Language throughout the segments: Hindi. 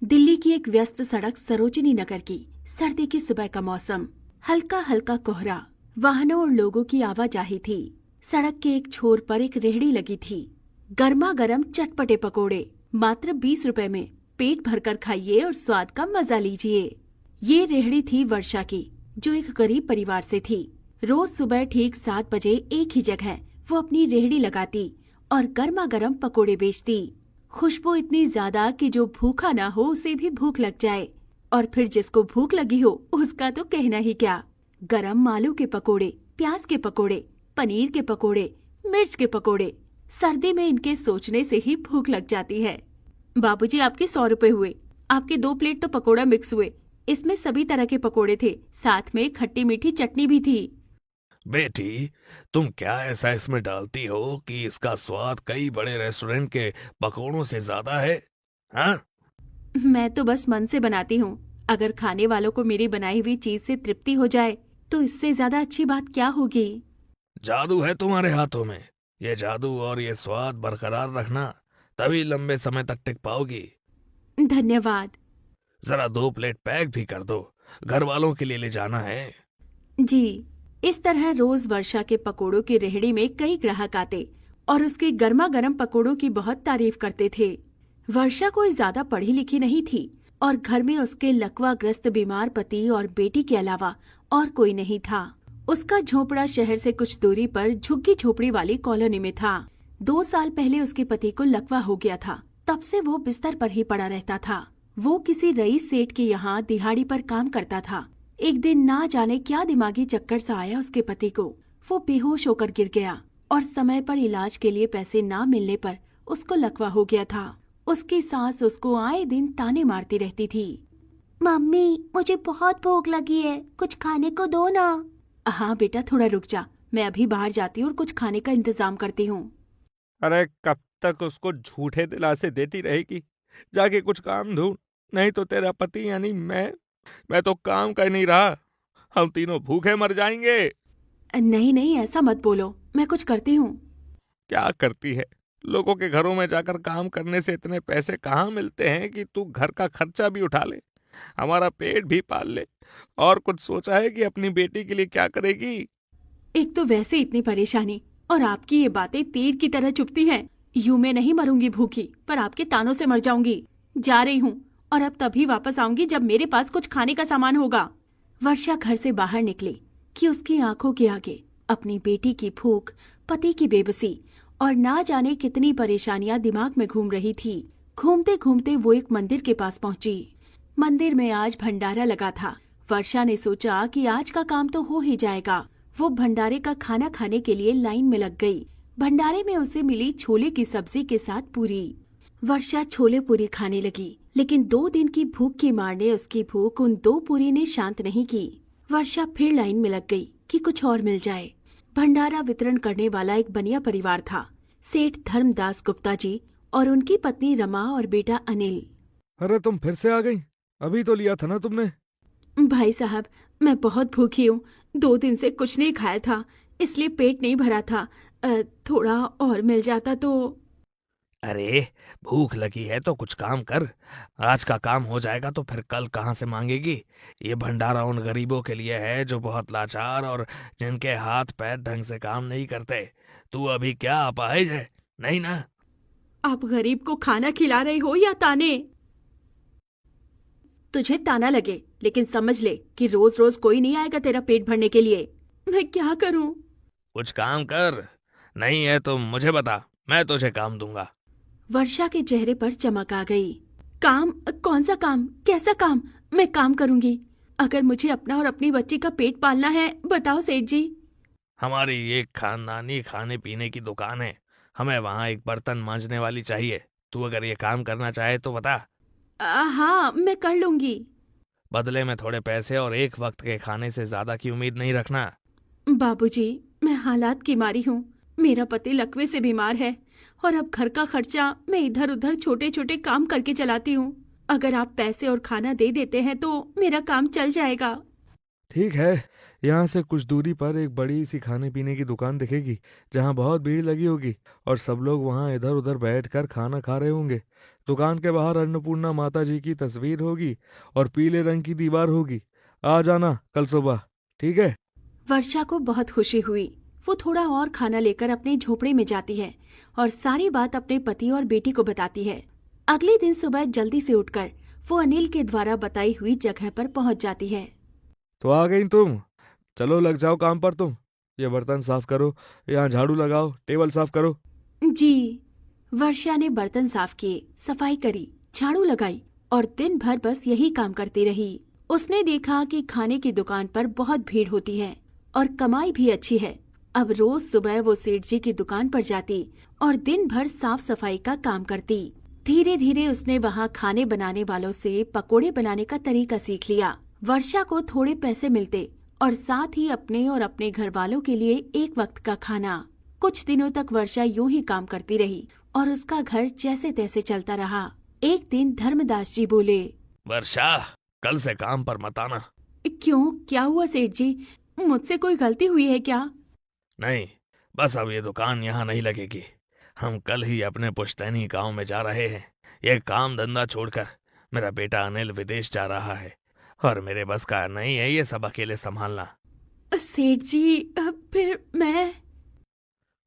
दिल्ली की एक व्यस्त सड़क सरोजिनी नगर की सर्दी की सुबह का मौसम, हल्का हल्का कोहरा, वाहनों और लोगों की आवाजाही थी। सड़क के एक छोर पर एक रेहड़ी लगी थी। गर्मा गर्म चटपटे पकोड़े मात्र 20 रुपए में। पेट भरकर खाइए और स्वाद का मजा लीजिए। ये रेहड़ी थी वर्षा की, जो एक गरीब परिवार से थी। रोज सुबह ठीक 7 बजे एक ही जगह वो अपनी रेहड़ी लगाती और गर्मा गर्म पकोड़े बेचती। खुशबू इतनी ज्यादा कि जो भूखा ना हो उसे भी भूख लग जाए, और फिर जिसको भूख लगी हो उसका तो कहना ही क्या। गरम आलू के पकोड़े, प्याज के पकोड़े, पनीर के पकोड़े, मिर्च के पकोड़े। सर्दी में इनके सोचने से ही भूख लग जाती है। बाबूजी, आपके 100 रुपए हुए। आपके 2 प्लेट तो पकोड़ा मिक्स हुए। इसमें सभी तरह के पकोड़े थे, साथ में खट्टी मीठी चटनी भी थी। बेटी, तुम क्या ऐसा इसमें डालती हो कि इसका स्वाद कई बड़े रेस्टोरेंट के पकौड़ों से ज्यादा है? हाँ? मैं तो बस मन से बनाती हूँ। अगर खाने वालों को मेरी बनाई हुई चीज से तृप्ति हो जाए तो इससे ज्यादा अच्छी बात क्या होगी। जादू है तुम्हारे हाथों में। ये जादू और ये स्वाद बरकरार रखना, तभी लंबे समय तक टिक पाओगी। धन्यवाद। जरा 2 प्लेट पैक भी कर दो, घर वालों के लिए ले जाना है। जी। इस तरह रोज वर्षा के पकोड़ों की रेहड़ी में कई ग्राहक आते और उसके गर्मा गर्म पकोड़ों की बहुत तारीफ करते थे। वर्षा कोई ज्यादा पढ़ी लिखी नहीं थी और घर में उसके लकवाग्रस्त बीमार पति और बेटी के अलावा और कोई नहीं था। उसका झोपड़ा शहर से कुछ दूरी पर झुग्गी झोपड़ी वाली कॉलोनी में था। 2 साल पहले उसके पति को लकवा हो गया था। तब से वो बिस्तर पर ही पड़ा रहता था। वो किसी रईस सेठ के यहाँ दिहाड़ी पर काम करता था। एक दिन ना जाने क्या दिमागी चक्कर सा आया उसके पति को। वो बेहोश होकर गिर गया और समय पर इलाज के लिए पैसे ना मिलने पर उसको लकवा हो गया था। उसकी सास उसको आए दिन ताने मारती रहती थी। मम्मी, मुझे बहुत भूख लगी है, कुछ खाने को दो ना। हाँ बेटा, थोड़ा रुक जा, मैं अभी बाहर जाती हूँ और कुछ खाने का इंतजाम करती हूँ। अरे कब तक उसको झूठे दिलासे देती रहेगी? जाके कुछ काम ढूंढ, नहीं तो तेरा पति यानी मैं तो काम कर नहीं रहा। हम तीनों भूखे मर जाएंगे। नहीं नहीं, ऐसा मत बोलो, मैं कुछ करती हूँ। क्या करती है? लोगों के घरों में जाकर काम करने से इतने पैसे कहाँ मिलते हैं कि तू घर का खर्चा भी उठा ले, हमारा पेट भी पाल ले। और कुछ सोचा है कि अपनी बेटी के लिए क्या करेगी? एक तो वैसे इतनी परेशानी, और आपकी ये बातें तीर की तरह चुभती हैं। यूं मैं नहीं मरूंगी भूखी, पर आपके तानों से मर जाऊंगी। जा रही हूँ, और अब तभी वापस आऊंगी जब मेरे पास कुछ खाने का सामान होगा। वर्षा घर से बाहर निकली कि उसकी आंखों के आगे अपनी बेटी की भूख, पति की बेबसी और ना जाने कितनी परेशानियां दिमाग में घूम रही थी। घूमते घूमते वो एक मंदिर के पास पहुंची। मंदिर में आज भंडारा लगा था। वर्षा ने सोचा कि आज का काम तो हो ही जाएगा। वो भंडारे का खाना खाने के लिए लाइन में लग गई। भंडारे में उसे मिली छोले की सब्जी के साथ पूरी। वर्षा छोले पूरी खाने लगी, लेकिन 2 दिन की भूख की मार ने उसकी भूख उन 2 पूरी ने शांत नहीं की। वर्षा फिर लाइन में लग गई कि कुछ और मिल जाए। भंडारा वितरण करने वाला एक बनिया परिवार था, सेठ धर्मदास गुप्ता जी और उनकी पत्नी रमा और बेटा अनिल। अरे तुम फिर से आ गई? अभी तो लिया था ना तुमने। भाई साहब, मैं बहुत भूखी हूँ। 2 दिन से कुछ नहीं खाया था, इसलिए पेट नहीं भरा था। थोड़ा और मिल जाता तो। अरे, भूख लगी है तो कुछ काम कर। आज का काम हो जाएगा तो फिर कल कहाँ से मांगेगी? ये भंडारा उन गरीबों के लिए है जो बहुत लाचार और जिनके हाथ पैर ढंग से काम नहीं करते। तू अभी क्या अपाहिज है? नहीं ना? आप गरीब को खाना खिला रही हो या ताने? तुझे ताना लगे, लेकिन समझ ले कि रोज रोज कोई नहीं आएगा तेरा पेट भरने के लिए। मैं क्या करूं? कुछ काम कर। नहीं है तो मुझे बता, मैं तुझे काम दूंगा। वर्षा के चेहरे पर चमक आ गई। काम? कौन सा काम? कैसा काम? मैं काम करूंगी। अगर मुझे अपना और अपनी बच्ची का पेट पालना है, बताओ सेठ जी। हमारी एक खानदानी खाने पीने की दुकान है, हमें वहाँ एक बर्तन मांजने वाली चाहिए। तू अगर ये काम करना चाहे तो बता। हाँ, मैं कर लूंगी। बदले में थोड़े पैसे और एक वक्त के खाने से ज्यादा की उम्मीद नहीं रखना। बाबूजी, मैं हालात की मारी हूँ। मेरा पति लकवे से बीमार है और अब घर का खर्चा मैं इधर उधर छोटे छोटे काम करके चलाती हूँ। अगर आप पैसे और खाना दे देते हैं तो मेरा काम चल जाएगा। ठीक है, यहाँ से कुछ दूरी पर एक बड़ी सी खाने पीने की दुकान दिखेगी, जहाँ बहुत भीड़ लगी होगी और सब लोग वहाँ इधर उधर बैठकर खाना खा रहे होंगे। दुकान के बाहर अन्नपूर्णा माता जी की तस्वीर होगी और पीले रंग की दीवार होगी। आ जाना कल सुबह, ठीक है? वर्षा को बहुत खुशी हुई। वो थोड़ा और खाना लेकर अपने झोपड़े में जाती है और सारी बात अपने पति और बेटी को बताती है। अगले दिन सुबह जल्दी से उठकर वो अनिल के द्वारा बताई हुई जगह पर पहुंच जाती है। तो आ गई तुम, चलो लग जाओ काम पर तुम। ये बर्तन साफ करो, यहाँ झाड़ू लगाओ, टेबल साफ करो। जी। वर्षा ने बर्तन साफ किए, सफाई करी, झाड़ू लगाई और दिन भर बस यही काम करती रही। उसने देखा कि खाने की दुकान पर बहुत भीड़ होती है और कमाई भी अच्छी है। अब रोज सुबह वो सेठ जी की दुकान पर जाती और दिन भर साफ सफाई का काम करती। धीरे धीरे उसने वहाँ खाने बनाने वालों से पकोड़े बनाने का तरीका सीख लिया। वर्षा को थोड़े पैसे मिलते और साथ ही अपने और अपने घर वालों के लिए एक वक्त का खाना। कुछ दिनों तक वर्षा यूं ही काम करती रही और उसका घर जैसे तैसे चलता रहा। एक दिन धर्मदास जी बोले, वर्षा, कल से काम पर मत आना। क्यों, क्या हुआ सेठ जी? मुझसे कोई गलती हुई है क्या? नहीं, बस अब ये दुकान यहाँ नहीं लगेगी। हम कल ही अपने पुश्तैनी गांव में जा रहे हैं। ये काम धंधा छोड़कर मेरा बेटा अनिल विदेश जा रहा है और मेरे बस का नहीं है ये सब अकेले संभालना। सेठ जी, फिर मैं?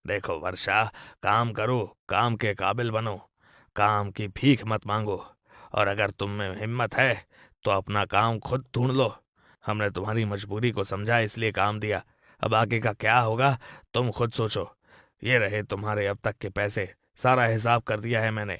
देखो वर्षा, काम करो, काम के काबिल बनो, काम की भीख मत मांगो और अगर तुम में हिम्मत है तो अपना काम खुद ढूंढ लो। हमने तुम्हारी मजबूरी को समझा इसलिए काम दिया। अब आगे का क्या होगा तुम खुद सोचो। ये रहे तुम्हारे अब तक के पैसे, सारा हिसाब कर दिया है मैंने।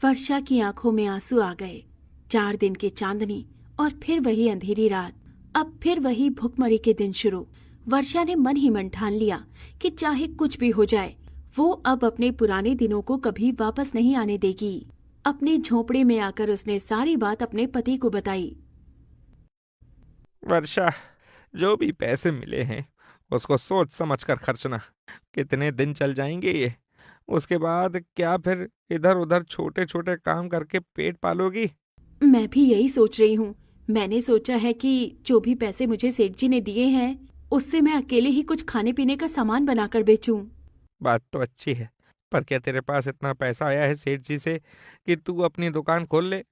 वर्षा की आंखों में आंसू आ गए। 4 दिन की चांदनी और फिर वही अंधेरी रात। अब फिर वही भुखमरी के दिन शुरू। वर्षा ने मन ही मन ठान लिया कि चाहे कुछ भी हो जाए, वो अब अपने पुराने दिनों को कभी वापस नहीं आने देगी। अपने झोपड़े में आकर उसने सारी बात अपने पति को बताई। वर्षा, जो भी पैसे मिले हैं उसको सोच समझ कर खर्चना। कितने दिन चल जाएंगे ये, उसके बाद क्या फिर इधर उधर छोटे छोटे काम करके पेट पालोगी? मैं भी यही सोच रही हूँ। मैंने सोचा है कि जो भी पैसे मुझे सेठ जी ने दिए हैं उससे मैं अकेले ही कुछ खाने पीने का सामान बनाकर बेचूं। बात तो अच्छी है, पर क्या तेरे पास इतना पैसा आया है सेठ जी से कि तू अपनी दुकान खोल ले?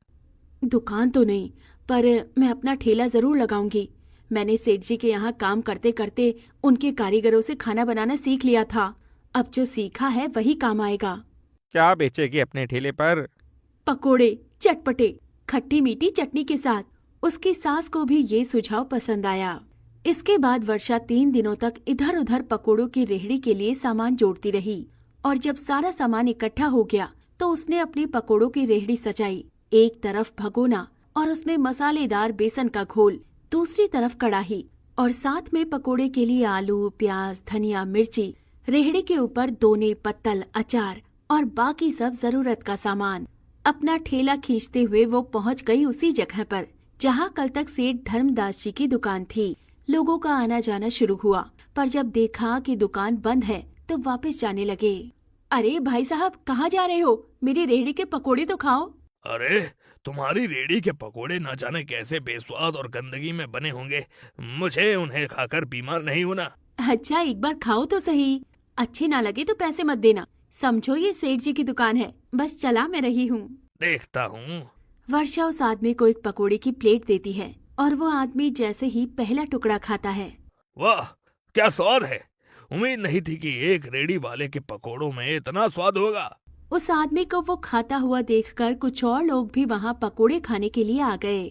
दुकान तो नहीं, पर मैं अपना ठेला जरूर लगाऊंगी। मैंने सेठ जी के यहाँ काम करते करते उनके कारीगरों से खाना बनाना सीख लिया था। अब जो सीखा है वही काम आएगा। क्या बेचेगी अपने ठेले पर? पकोड़े, चटपटे, खट्टी मीठी चटनी के साथ। उसकी सास को भी ये सुझाव पसंद आया। इसके बाद वर्षा 3 दिनों तक इधर उधर पकोड़ों की रेहड़ी के लिए सामान जोड़ती रही और जब सारा सामान इकट्ठा हो गया तो उसने अपनी पकोड़ों की रेहड़ी सजाई। एक तरफ भगोना और उसमें मसालेदार बेसन का घोल, दूसरी तरफ कड़ाही और साथ में पकोड़े के लिए आलू, प्याज, धनिया, मिर्ची। रेहड़ी के ऊपर दोने, पत्तल, अचार और बाकी सब जरूरत का सामान। अपना ठेला खींचते हुए वो पहुंच गई उसी जगह पर जहां कल तक सेठ धर्मदास जी की दुकान थी। लोगों का आना जाना शुरू हुआ, पर जब देखा कि दुकान बंद है तो वापस जाने लगे। अरे भाई साहब, कहाँ जा रहे हो? मेरी रेहड़ी के पकोड़े तो खाओ। अरे, तुम्हारी रेड़ी के पकोड़े न जाने कैसे बेस्वाद और गंदगी में बने होंगे। मुझे उन्हें खाकर बीमार नहीं होना। अच्छा, एक बार खाओ तो सही। अच्छे ना लगे तो पैसे मत देना। समझो ये सेठ जी की दुकान है, बस चला मैं रही हूँ। देखता हूँ। वर्षा उस आदमी को एक पकोड़े की प्लेट देती है और वो आदमी जैसे ही पहला टुकड़ा खाता है, वाह, क्या स्वाद है। उम्मीद नहीं थी कि एक रेड़ी वाले के पकोड़ों में इतना स्वाद होगा। उस आदमी को वो खाता हुआ देखकर कुछ और लोग भी वहाँ पकोड़े खाने के लिए आ गए।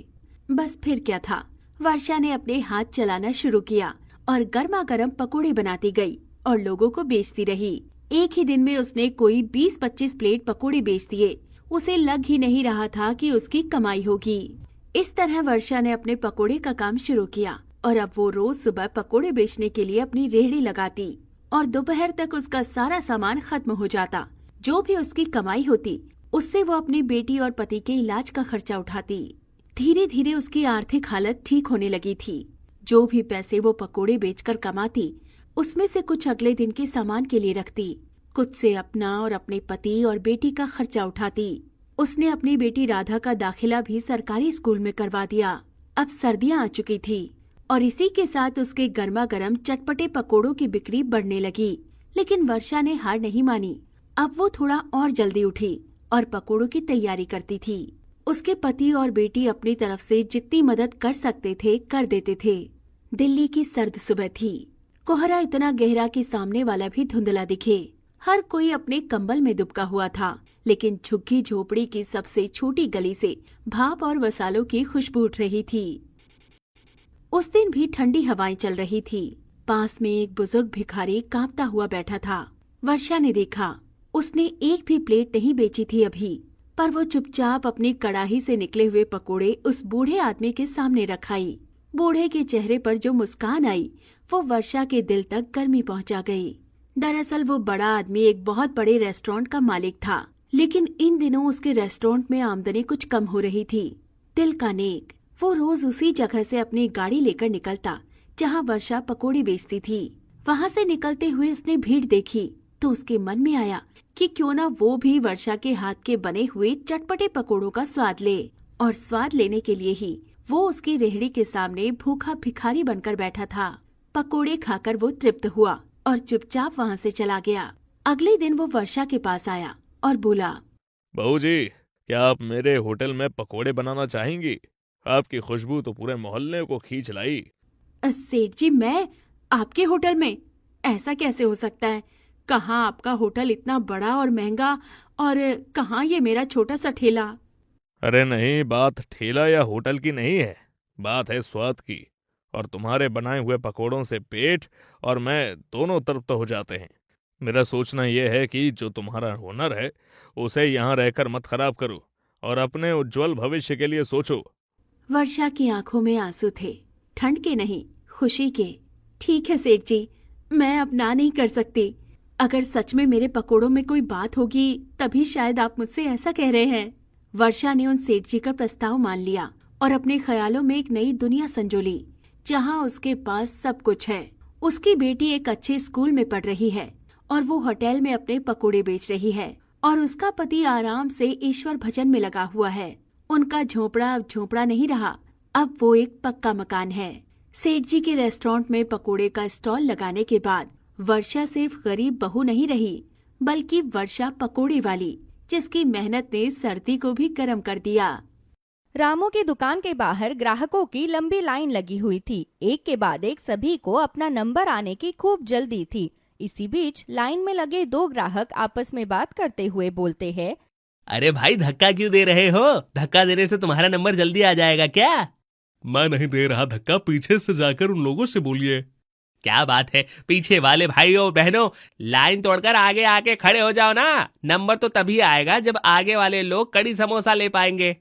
बस फिर क्या था, वर्षा ने अपने हाथ चलाना शुरू किया और गर्मा गर्म पकोड़े बनाती गई और लोगों को बेचती रही। एक ही दिन में उसने कोई 20-25 प्लेट पकोड़े बेच दिए। उसे लग ही नहीं रहा था कि उसकी कमाई होगी। इस तरह वर्षा ने अपने पकोड़े का काम शुरू किया और अब वो रोज सुबह पकोड़े बेचने के लिए अपनी रेहड़ी लगाती और दोपहर तक उसका सारा सामान खत्म हो जाता। जो भी उसकी कमाई होती उससे वो अपनी बेटी और पति के इलाज का खर्चा उठाती। धीरे धीरे उसकी आर्थिक हालत ठीक होने लगी थी। जो भी पैसे वो पकोड़े बेचकर कमाती उसमें से कुछ अगले दिन के सामान के लिए रखती, कुछ से अपना और अपने पति और बेटी का खर्चा उठाती। उसने अपनी बेटी राधा का दाखिला भी सरकारी स्कूल में करवा दिया। अब सर्दियां आ चुकी थी और इसी के साथ उसके गर्मा गर्म चटपटे पकोड़ों की बिक्री बढ़ने लगी। लेकिन वर्षा ने हार नहीं मानी। अब वो थोड़ा और जल्दी उठी और पकोड़ों की तैयारी करती थी। उसके पति और बेटी अपनी तरफ से जितनी मदद कर सकते थे कर देते थे। दिल्ली की सर्द सुबह थी। कोहरा इतना गहरा कि सामने वाला भी धुंधला दिखे। हर कोई अपने कंबल में दुबका हुआ था, लेकिन झुग्गी झोपड़ी की सबसे छोटी गली से भाप और मसालों की खुशबू उठ रही थी। उस दिन भी ठंडी हवाएं चल रही थी। पास में एक बुजुर्ग भिखारी कांपता हुआ बैठा था। वर्षा ने देखा, उसने एक भी प्लेट नहीं बेची थी अभी, पर वो चुपचाप अपनी कड़ाही से निकले हुए पकोड़े उस बूढ़े आदमी के सामने रखाई। बूढ़े के चेहरे पर जो मुस्कान आई वो वर्षा के दिल तक गर्मी पहुंचा गई। दरअसल वो बड़ा आदमी एक बहुत बड़े रेस्टोरेंट का मालिक था, लेकिन इन दिनों उसके रेस्टोरेंट में आमदनी कुछ कम हो रही थी। दिल का नेक, वो रोज उसी जगह से अपनी गाड़ी लेकर निकलता जहां वर्षा पकोड़े बेचती थी। वहां से निकलते हुए उसने भीड़ देखी तो उसके मन में आया कि क्यों ना वो भी वर्षा के हाथ के बने हुए चटपटे पकोड़ों का स्वाद ले। और स्वाद लेने के लिए ही वो उसकी रेहड़ी के सामने भूखा भिखारी बनकर बैठा था। पकोड़े खाकर वो तृप्त हुआ और चुपचाप वहाँ से चला गया। अगले दिन वो वर्षा के पास आया और बोला, बहू जी, क्या आप मेरे होटल में पकोड़े बनाना चाहेंगी? आपकी खुशबू तो पूरे मोहल्ले को खींच लाई। सेठ जी, मैं आपके होटल में? ऐसा कैसे हो सकता है? कहाँ आपका होटल इतना बड़ा और महंगा, और कहाँ ये मेरा छोटा सा ठेला? अरे नहीं, बात ठेला या होटल की नहीं है, बात है स्वाद की। और तुम्हारे बनाए हुए पकोड़ों से पेट और मैं दोनों तृप्त हो जाते हैं। मेरा सोचना यह है कि जो तुम्हारा हुनर है उसे यहाँ रहकर मत खराब करो और अपने उज्जवल भविष्य के लिए सोचो। वर्षा की आंखों में आंसू थे, ठंड के नहीं, खुशी के। ठीक है सेठ जी, मैं अब ना नहीं कर सकती। अगर सच में मेरे पकोड़ों में कोई बात होगी तभी शायद आप मुझसे ऐसा कह रहे हैं। वर्षा ने उन सेठ जी का प्रस्ताव मान लिया और अपने ख्यालों में एक नई दुनिया संजोली, जहाँ उसके पास सब कुछ है। उसकी बेटी एक अच्छे स्कूल में पढ़ रही है और वो होटल में अपने पकोड़े बेच रही है, और उसका पति आराम से ईश्वर भजन में लगा हुआ है। उनका झोपड़ा अब झोपड़ा नहीं रहा, अब वो एक पक्का मकान है। सेठ जी के रेस्टोरेंट में पकोड़े का स्टॉल लगाने के बाद वर्षा सिर्फ गरीब बहू नहीं रही, बल्कि वर्षा पकोड़े वाली, जिसकी मेहनत ने सर्दी को भी गर्म कर दिया। रामू की दुकान के बाहर ग्राहकों की लंबी लाइन लगी हुई थी। एक के बाद एक सभी को अपना नंबर आने की खूब जल्दी थी। इसी बीच लाइन में लगे दो ग्राहक आपस में बात करते हुए बोलते हैं, अरे भाई, धक्का क्यों दे रहे हो? धक्का देने से तुम्हारा नंबर जल्दी आ जाएगा क्या? मैं नहीं दे रहा धक्का, पीछे से जाकर उन लोगों से बोलिए। क्या बात है, पीछे वाले भाइयों बहनों, लाइन तोड़कर आगे आके खड़े हो जाओ ना। नंबर तो तभी आएगा जब आगे वाले लोग कड़ी समोसा ले पाएंगे।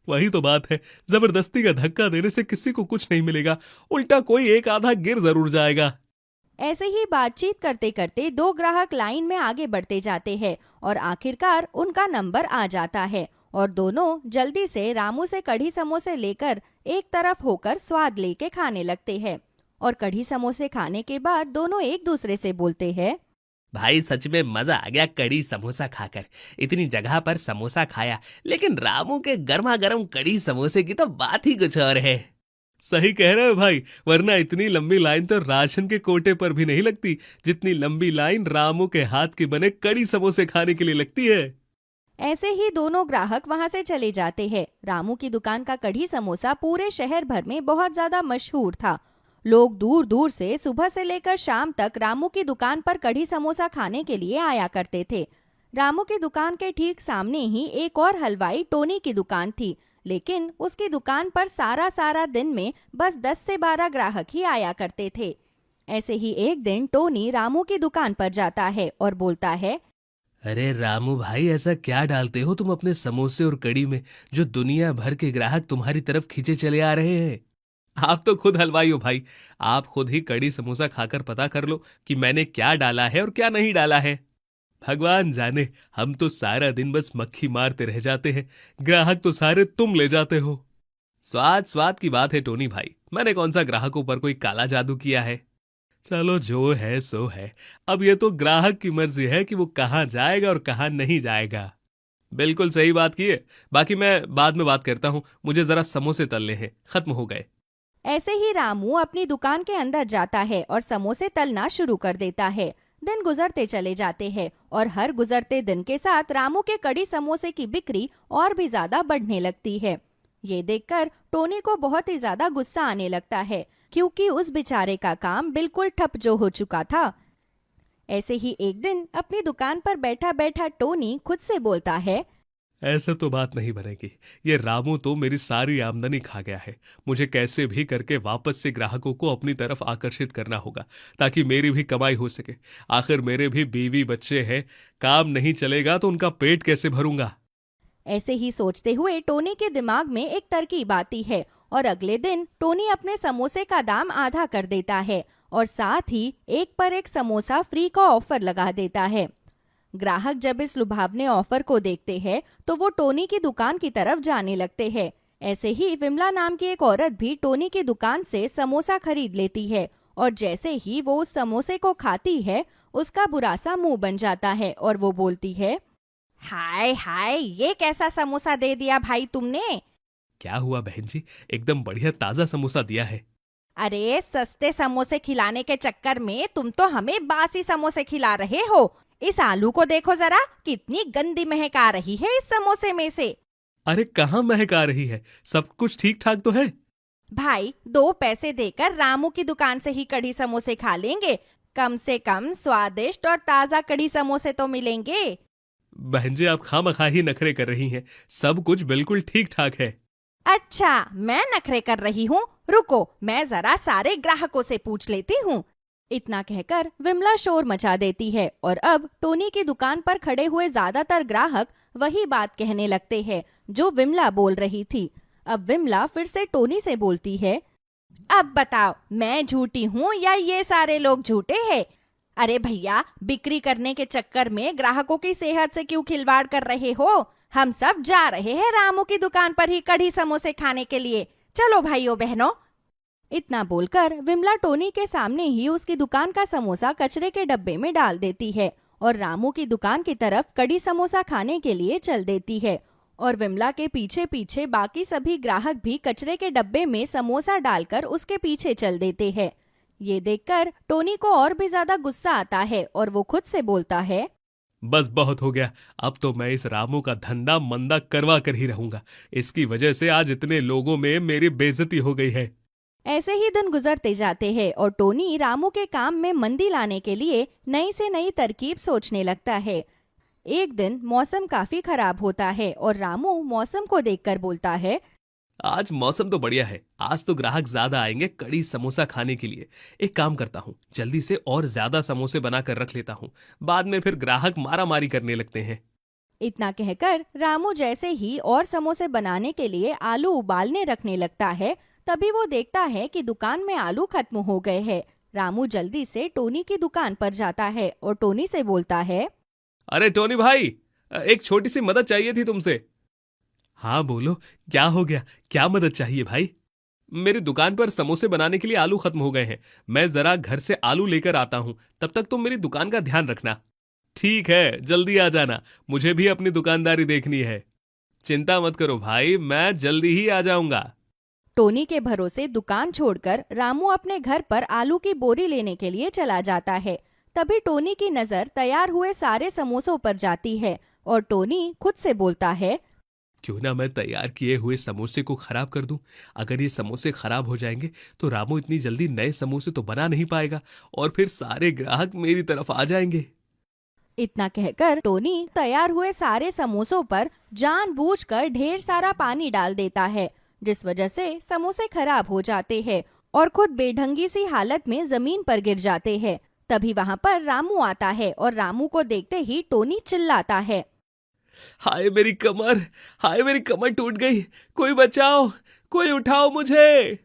वही तो बात है, जबरदस्ती का धक्का देने से किसी को कुछ नहीं मिलेगा, उल्टा कोई एक आधा गिर जरूर जाएगा। ऐसे ही बातचीत करते करते दो ग्राहक लाइन में आगे बढ़ते जाते हैं और आखिरकार उनका नंबर आ जाता है और दोनों जल्दी से रामू से कढ़ी समोसे लेकर एक तरफ होकर स्वाद लेके खाने लगते हैं। और कढ़ी समोसे खाने के बाद दोनों एक दूसरे से बोलते हैं, भाई सच में मजा आ गया कड़ी समोसा खाकर। इतनी जगह पर समोसा खाया, लेकिन रामू के गर्मा गर्म कड़ी समोसे की तो बात ही कुछ और है। सही कह रहे हो भाई, वरना इतनी लंबी लाइन तो राशन के कोटे पर भी नहीं लगती जितनी लंबी लाइन रामू के हाथ के बने कड़ी समोसे खाने के लिए लगती है। ऐसे ही दोनों ग्राहक वहां से चले जाते हैं। रामू की दुकान का कढ़ी समोसा पूरे शहर भर में बहुत ज्यादा मशहूर था। लोग दूर दूर से सुबह से लेकर शाम तक रामू की दुकान पर कढ़ी समोसा खाने के लिए आया करते थे। रामू की दुकान के ठीक सामने ही एक और हलवाई टोनी की दुकान थी, लेकिन उसकी दुकान पर सारा दिन में बस 10 से 12 ग्राहक ही आया करते थे। ऐसे ही एक दिन टोनी रामू की दुकान पर जाता है और बोलता है, अरे रामू भाई, ऐसा क्या डालते हो तुम अपने समोसे और कड़ी में जो दुनिया भर के ग्राहक तुम्हारी तरफ खींचे चले आ रहे हैं? आप तो खुद हलवाई हो भाई, आप खुद ही कड़ी समोसा खाकर पता कर लो कि मैंने क्या डाला है और क्या नहीं डाला है। भगवान जाने, हम तो सारा दिन बस मक्खी मारते रह जाते हैं, ग्राहक तो सारे तुम ले जाते हो। स्वाद की बात है टोनी भाई, मैंने कौन सा ग्राहकों पर कोई काला जादू किया है। चलो जो है सो है, अब ये तो ग्राहक की मर्जी है कि वो कहाँ जाएगा और कहाँ नहीं जाएगा। बिल्कुल सही बात की है, बाकी मैं बाद में बात करता हूँ, मुझे जरा समोसे तलने हैं, खत्म हो गए। ऐसे ही रामू अपनी दुकान के अंदर जाता है और समोसे तलना शुरू कर देता है। दिन गुजरते चले जाते हैं और हर गुजरते दिन के साथ रामू के कड़ी समोसे की बिक्री और भी ज्यादा बढ़ने लगती है। ये देखकर टोनी को बहुत ही ज्यादा गुस्सा आने लगता है, क्योंकि उस बेचारे का काम बिल्कुल ठप जो हो चुका था। ऐसे ही एक दिन अपनी दुकान पर बैठा बैठा टोनी खुद से बोलता है, ऐसा तो बात नहीं बनेगी। ये रामू तो मेरी सारी आमदनी खा गया है। मुझे कैसे भी करके वापस से ग्राहकों को अपनी तरफ आकर्षित करना होगा, ताकि मेरी भी कमाई हो सके। आखिर मेरे भी बीवी बच्चे हैं, काम नहीं चलेगा तो उनका पेट कैसे भरूंगा। ऐसे ही सोचते हुए टोनी के दिमाग में एक तरकीब आती है और अगले दिन टोनी अपने समोसे का दाम आधा कर देता है और साथ ही एक पर एक समोसा फ्री का ऑफर लगा देता है। ग्राहक जब इस लुभावने ऑफर को देखते हैं तो वो टोनी की दुकान की तरफ जाने लगते हैं। ऐसे ही विमला नाम की एक औरत भी टोनी की दुकान से समोसा खरीद लेती है और जैसे ही वो उस समोसे को खाती है उसका बुरा सा मुंह बन जाता है और वो बोलती है, हाय हाय, ये कैसा समोसा दे दिया भाई तुमने। क्या हुआ बहन जी, एकदम बढ़िया ताजा समोसा दिया है। अरे सस्ते समोसे खिलाने के चक्कर में तुम तो हमें बासी समोसे खिला रहे हो। इस आलू को देखो जरा, कितनी गंदी महक आ रही है इस समोसे में से। अरे कहाँ महक आ रही है, सब कुछ ठीक ठाक तो है। भाई 2 पैसे देकर रामू की दुकान से ही कढ़ी समोसे खा लेंगे, कम से कम स्वादिष्ट और ताजा कढ़ी समोसे तो मिलेंगे। बहन जी, आप खामखा ही नखरे कर रही हैं, सब कुछ बिल्कुल ठीक ठाक है। अच्छा, मैं नखरे कर रही हूँ, रुको मैं जरा सारे ग्राहकों से पूछ लेती हूँ। इतना कहकर विमला शोर मचा देती है और अब टोनी की दुकान पर खड़े हुए ज्यादातर ग्राहक वही बात कहने लगते हैं जो विमला बोल रही थी। अब विमला फिर से टोनी से बोलती है, अब बताओ मैं झूठी हूँ या ये सारे लोग झूठे हैं? अरे भैया, बिक्री करने के चक्कर में ग्राहकों की सेहत से क्यों खिलवाड़ कर रहे हो? हम सब जा रहे हैं रामू की दुकान पर ही कढ़ी समोसे खाने के लिए। चलो भाइयों बहनों। इतना बोलकर विमला टोनी के सामने ही उसकी दुकान का समोसा कचरे के डब्बे में डाल देती है और रामू की दुकान की तरफ कढ़ी समोसा खाने के लिए चल देती है। और विमला के पीछे पीछे बाकी सभी ग्राहक भी कचरे के डब्बे में समोसा डालकर उसके पीछे चल देते हैं। ये देखकर टोनी को और भी ज्यादा गुस्सा आता है और वो खुद से बोलता है, बस बहुत हो गया, अब तो मैं इस रामू का धंधा मंदा करवा कर ही रहूंगा। इसकी वजह से आज इतने लोगों में मेरी बेइज्जती हो गई है। ऐसे ही दिन गुजरते जाते हैं और टोनी रामू के काम में मंदी लाने के लिए नई से नई तरकीब सोचने लगता है। एक दिन मौसम काफी खराब होता है और रामू मौसम को देखकर बोलता है, आज मौसम तो बढ़िया है, आज तो ग्राहक ज्यादा आएंगे कड़ी समोसा खाने के लिए। एक काम करता हूँ, जल्दी से और ज्यादा समोसे बनाकर रख लेता हूँ, बाद में फिर ग्राहक मारामारी करने लगते हैं। इतना कहकर रामू जैसे ही और समोसे बनाने के लिए आलू उबालने रखने लगता है, तभी वो देखता है कि दुकान में आलू खत्म हो गए हैं। रामू जल्दी से टोनी की दुकान पर जाता है और टोनी से बोलता है, अरे टोनी भाई, एक छोटी सी मदद चाहिए थी तुमसे। हाँ बोलो, क्या हो गया, क्या मदद चाहिए भाई? मेरी दुकान पर समोसे बनाने के लिए आलू खत्म हो गए हैं, मैं जरा घर से आलू लेकर आता हूँ, तब तक तुम मेरी दुकान का ध्यान रखना। ठीक है, जल्दी आ जाना, मुझे भी अपनी दुकानदारी देखनी है। चिंता मत करो भाई, मैं जल्दी ही आ जाऊंगा। टोनी के भरोसे दुकान छोड़कर रामू अपने घर पर आलू की बोरी लेने के लिए चला जाता है। तभी टोनी की नजर तैयार हुए सारे समोसों पर जाती है और टोनी खुद से बोलता है, क्यों ना मैं तैयार किए हुए समोसे को खराब कर दूं। अगर ये समोसे खराब हो जाएंगे तो रामू इतनी जल्दी नए समोसे तो बना नहीं पाएगा और फिर सारे ग्राहक मेरी तरफ आ जाएंगे। इतना कहकर टोनी तैयार हुए सारे समोसों पर जानबूझकर ढेर सारा पानी डाल देता है, जिस वजह से समोसे खराब हो जाते हैं और खुद बेढंगी सी हालत में जमीन पर गिर जाते हैं। तभी वहाँ पर रामू आता है और रामू को देखते ही टोनी चिल्लाता है, हाय मेरी कमर, हाय मेरी कमर टूट गई, कोई बचाओ, कोई उठाओ मुझे।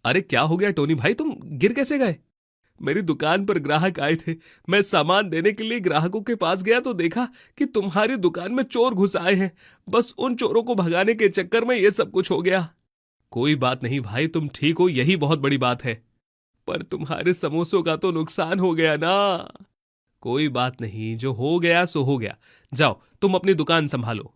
अरे क्या हो गया टोनी भाई, तुम गिर कैसे गए? मेरी दुकान पर ग्राहक आए थे, मैं सामान देने के लिए ग्राहकों के पास गया तो देखा कि तुम्हारी दुकान में चोर घुस आए हैं। बस उन चोरों को भगाने के चक्कर में ये सब कुछ हो गया। कोई बात नहीं भाई, तुम ठीक हो, यही बहुत बड़ी बात है। पर तुम्हारे समोसों का तो नुकसान हो गया ना। कोई बात नहीं, जो हो गया सो हो गया, जाओ तुम अपनी दुकान संभालो।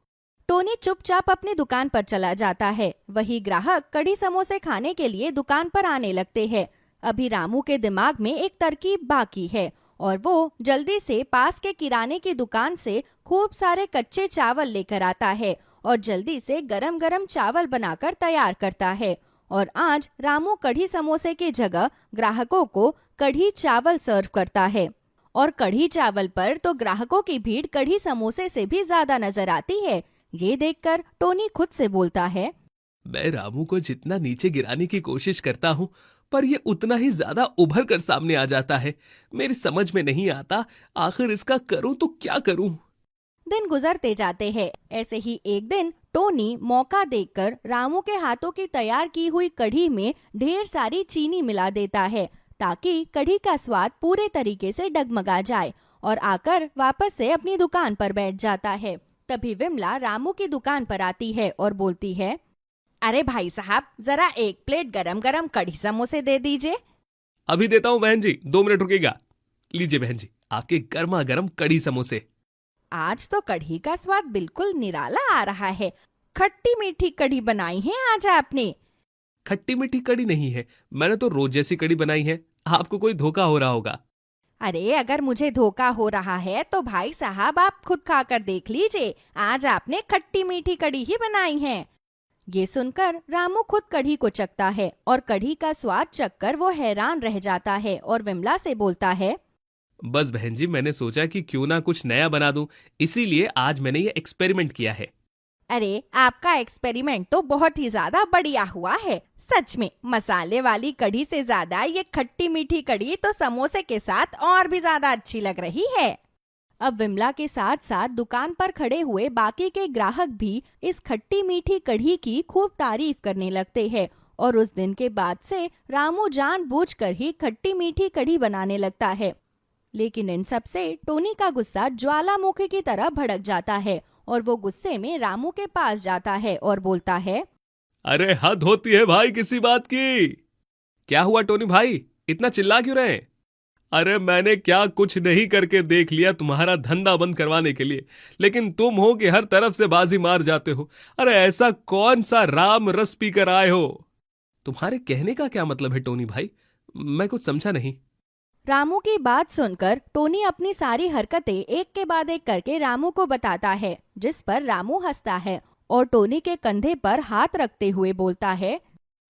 टोनी चुपचाप अपनी दुकान पर चला जाता है। वही ग्राहक कढ़ी समोसे खाने के लिए दुकान पर आने लगते हैं। अभी रामू के दिमाग में एक तरकीब बाकी है और वो जल्दी से पास के किराने की दुकान से खूब सारे कच्चे चावल लेकर आता है और जल्दी से गरम गरम चावल बनाकर तैयार करता है। और आज रामू कढ़ी समोसे की जगह ग्राहकों को कढ़ी चावल सर्व करता है। और कढ़ी चावल पर तो ग्राहकों की भीड़ कढ़ी समोसे से भी ज्यादा नजर आती है। ये देखकर टोनी खुद से बोलता है, मैं रामू को जितना नीचे गिराने की कोशिश करता हूँ, पर ये उतना ही ज्यादा उभर कर सामने आ जाता है। मेरी समझ में नहीं आता आखिर इसका करूँ तो क्या करूँ। दिन गुजरते जाते हैं। ऐसे ही एक दिन टोनी मौका देखकर रामू के हाथों की तैयार की हुई कढ़ी में ढेर सारी चीनी मिला देता है ताकि कढ़ी का स्वाद पूरे तरीके से डगमगा जाए और आकर वापस से अपनी दुकान पर बैठ जाता है। तभी विमला रामू की दुकान पर आती है और बोलती है, अरे भाई साहब, जरा एक प्लेट गरम गरम कढ़ी समोसे दे दीजिए। अभी देता हूँ बहन जी, 2 मिनट रुकेगा। लीजिए बहन जी, आपके गर्मा गर्म कढ़ी समोसे। आज तो कढ़ी का स्वाद बिल्कुल निराला आ रहा है। खट्टी मीठी कढ़ी बनाई है आज आपने। खट्टी मीठी कढ़ी नहीं है, मैंने तो रोज जैसी कढ़ी बनाई है। आपको कोई धोखा हो रहा होगा। अरे अगर मुझे धोखा हो रहा है तो भाई साहब आप खुद खाकर देख लीजिए, आज आपने खट्टी मीठी कढ़ी ही बनाई है। ये सुनकर रामू खुद कढ़ी को चखता है और कढ़ी का स्वाद चखकर वो हैरान रह जाता है और विमला से बोलता है, बस बहन जी, मैंने सोचा कि क्यों ना कुछ नया बना दूं, इसीलिए आज मैंने ये एक्सपेरिमेंट किया है। अरे आपका एक्सपेरिमेंट तो बहुत ही ज्यादा बढ़िया हुआ है। सच में मसाले वाली कढ़ी से ज्यादा ये खट्टी मीठी कढ़ी तो समोसे के साथ और भी ज्यादा अच्छी लग रही है। अब विमला के साथ साथ दुकान पर खड़े हुए बाकी के ग्राहक भी इस खट्टी मीठी कढ़ी की खूब तारीफ करने लगते हैं और उस दिन के बाद से रामू जानबूझकर ही खट्टी मीठी कढ़ी बनाने लगता है। लेकिन इन सब से टोनी का गुस्सा ज्वालामुखी की तरह भड़क जाता है और वो गुस्से में रामू के पास जाता है और बोलता है, अरे हद होती है भाई किसी बात की। क्या हुआ टोनी भाई, इतना चिल्ला क्यों रहे? अरे मैंने क्या कुछ नहीं करके देख लिया तुम्हारा धंधा बंद करवाने के लिए, लेकिन तुम हो कि हर तरफ से बाजी मार जाते हो। अरे ऐसा कौन सा राम रस पी कर आए हो? तुम्हारे कहने का क्या मतलब है टोनी भाई? मैं कुछ समझा नहीं। रामू की बात सुनकर टोनी अपनी सारी हरकतें एक के बाद एक करके रामू को बताता है, जिस पर रामू हंसता है और टोनी के कंधे पर हाथ रखते हुए बोलता है,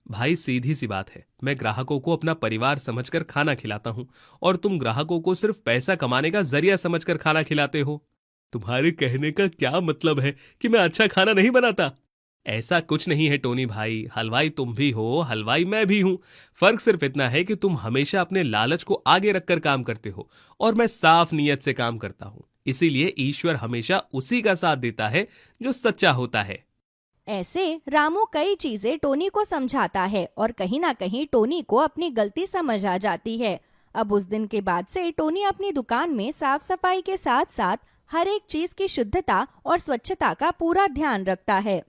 भाई सीधी सी बात है, मैं ग्राहकों को अपना परिवार समझकर खाना खिलाता हूँ और तुम ग्राहकों को सिर्फ पैसा कमाने का जरिया समझकर खाना खिलाते हो। तुम्हारे कहने का क्या मतलब है कि मैं अच्छा खाना नहीं बनाता? ऐसा कुछ नहीं है टोनी भाई, हलवाई तुम भी हो, हलवाई मैं भी हूँ। फर्क सिर्फ इतना है कि तुम हमेशा अपने लालच को आगे रखकर काम करते हो और मैं साफ नीयत से काम करता हूँ। इसीलिए ईश्वर हमेशा उसी का साथ देता है जो सच्चा होता है। ऐसे रामू कई चीजें टोनी को समझाता है और कहीं ना कहीं टोनी को अपनी गलती समझ आ जाती है। अब उस दिन के बाद से टोनी अपनी दुकान में साफ सफाई के साथ साथ हर एक चीज की शुद्धता और स्वच्छता का पूरा ध्यान रखता है।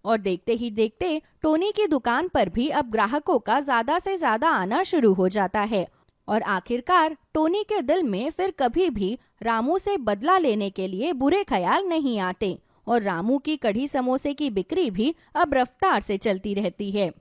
और देखते ही देखते टोनी की दुकान पर भी अब ग्राहकों का ज्यादा से ज्यादा आना शुरू हो जाता है और आखिरकार टोनी के दिल में फिर कभी भी रामू से बदला लेने के लिए बुरे ख्याल नहीं आते और रामू की कढ़ी समोसे की बिक्री भी अब रफ्तार से चलती रहती है।